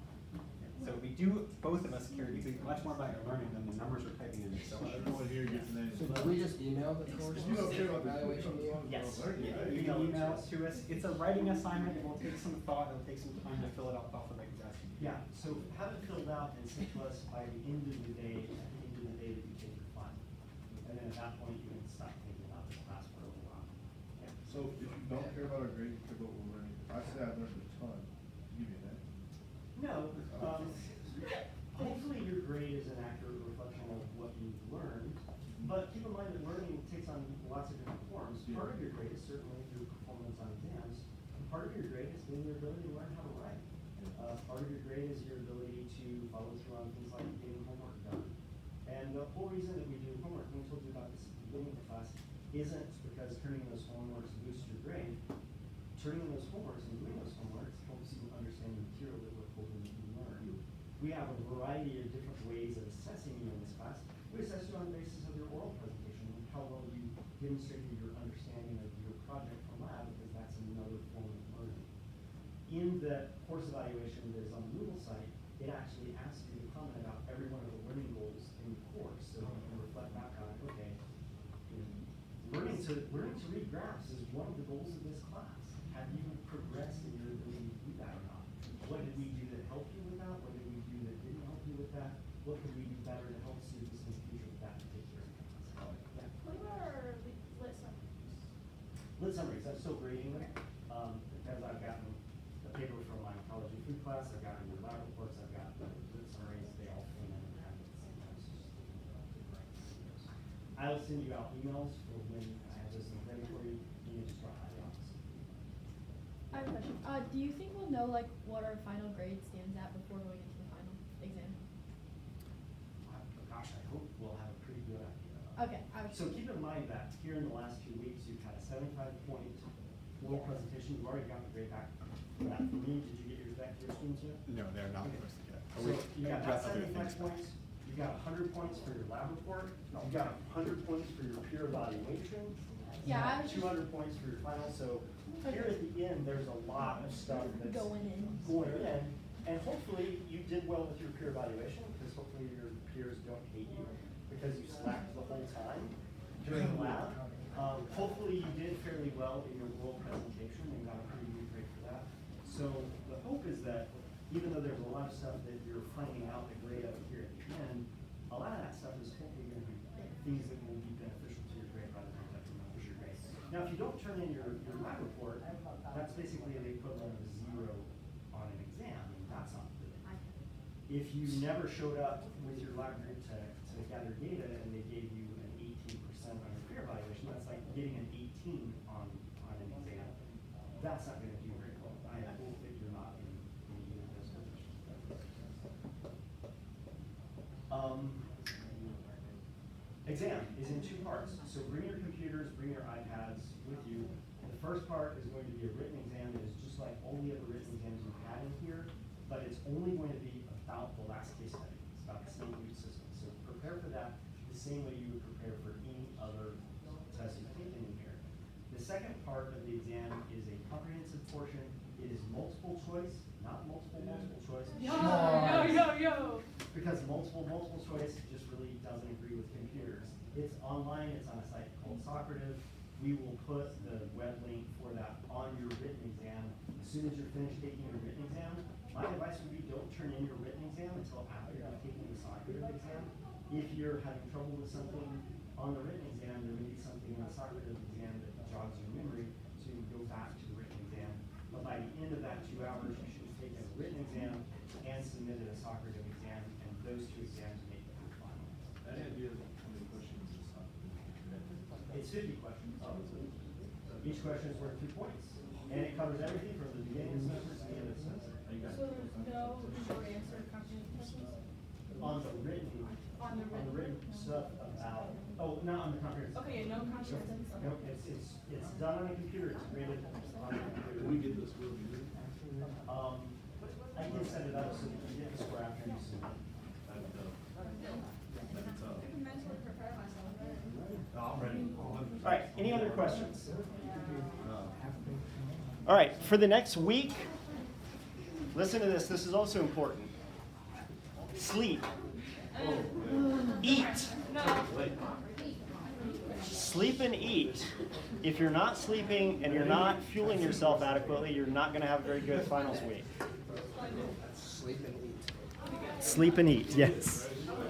So we do, both of us care much more about your learning than the numbers we're typing in. So Everyone here gets an A. So do we just email the course? You don't care about the evaluation? Yes. yeah, you Email can it to email us. it to us. It's a writing assignment. It will take some thought. It'll take some time to fill it out thoughtfully. Yeah, so have it filled out and sent to us by the end of the day, that you take your final. And then at that point, you can stop thinking about this class for a little while. Yeah. So if you don't care about our grades, you care about what we're learning. If I say I've learned a ton, give me an A. No, hopefully your grade is an accurate reflection of what you've learned, but keep in mind that learning takes on lots of different forms. Yeah. Part of your grade is certainly your performance on exams, and part of your grade has been your ability to learn how to write. Part of your grade is your ability to follow through on things like getting homework done. And the whole reason that we do homework, and we told you about this at the beginning of the class, isn't because turning in those homeworks boosts your grade. Turning in those homeworks and doing those homeworks helps you understand the material that we're hoping that you learn. We have a variety of different ways of assessing you in this class. We assess you on the basis of your oral presentation and how well you demonstrated your understanding of your project from lab, because that's another form of learning. In the course evaluation that is on the Moodle site, it actually asks you to comment about every one of the learning goals in the course, so you can reflect back on, okay, learning to read graphs is one of the goals of this class. Have you progressed in your ability to do that or not? What did we do that helped you with that? What did we do that didn't help you with that? What could we do better to help students in the future with that particular class? Yeah. What about our lit summaries? Lit summaries, I'm still grading them, because I've gotten a paper from my college and food class, I've gotten your lab reports, I've got the lit summaries, they all came in and sometimes just I'll send you out emails for when I have this thing ready for you, and you just drop by the office. I have a question. Do you think we'll know like what our final grade stands at before going into the final exam? Gosh, I hope we'll have a pretty good idea. Okay. So keep in mind that here in the last 2 weeks, you've had a 75-point oral presentation. You've already got the grade back for that. For me, did you get yours back to your students yet? No, they're not Okay. posted yet. So you got that 75 points. You got 100 points for your lab report. You got 100 points for your peer evaluation. Yeah, I was 200 points for your final. So here at the end, there's a lot of stuff that's Going in. and hopefully you did well with your peer evaluation, because hopefully your peers don't hate you because you slacked the whole time during lab. Hopefully you did fairly well in your oral presentation and got a pretty good grade for that. So the hope is that even though there's a lot of stuff that you're finding out the grade of here at the end, a lot of that stuff is hopefully going to be things that will be beneficial to your grade rather than detrimental to your grade. Now, if you don't turn in your lab report, that's basically the equivalent of 0 on an exam, and that's not good. If you never showed up with your lab group to to gather data and they gave you an 18% on your peer evaluation, that's like getting an 18 on an exam. That's not going to do very well. I hope that you're not in either of those positions. Exam is in 2 parts. So bring your computers, bring your iPads with you. The first part is going to be a written exam that is just like all the other written exams you've had in here, but it's only going to be about the last case study. It's about the same root system. So prepare for that the same way you would prepare for any other test you've taken in here. The second part of the exam is a comprehensive portion. It is multiple choice, not multiple choice. Yo. Because multiple choice just really doesn't agree with computers. It's online, it's on a site called Socrative. We will put the web link for that on your written exam. As soon as you're finished taking your written exam, my advice would be don't turn in your written exam until after you're taking the Socrative exam. If you're having trouble with something on the written exam, there may be something in the Socrative exam that jogs your memory, so you go back to the written exam. But by the end of that 2 hours, you should have taken a written exam and submitted a Socrative exam, and those 2 exams make it your final. Any idea how many questions is It's 50 questions. Each question is worth 2 points. And it covers everything from the beginning of the semester to the end of the semester. So there's no short answer comprehensive questions? On the written stuff about, not on the comprehensive. Okay, no comprehensive. No, it's done on a computer, it's graded on a computer. Can we get this real easy? I can set it up so that you get the score after you submit. That'd be tough. I can mentally prepare myself, right? No, I'm ready. All right, any other questions? All right, for the next week, listen to this. This is also important. Sleep. Eat. Sleep and eat. If you're not sleeping and you're not fueling yourself adequately, you're not going to have a very good finals week. Sleep and eat. Sleep and eat, yes.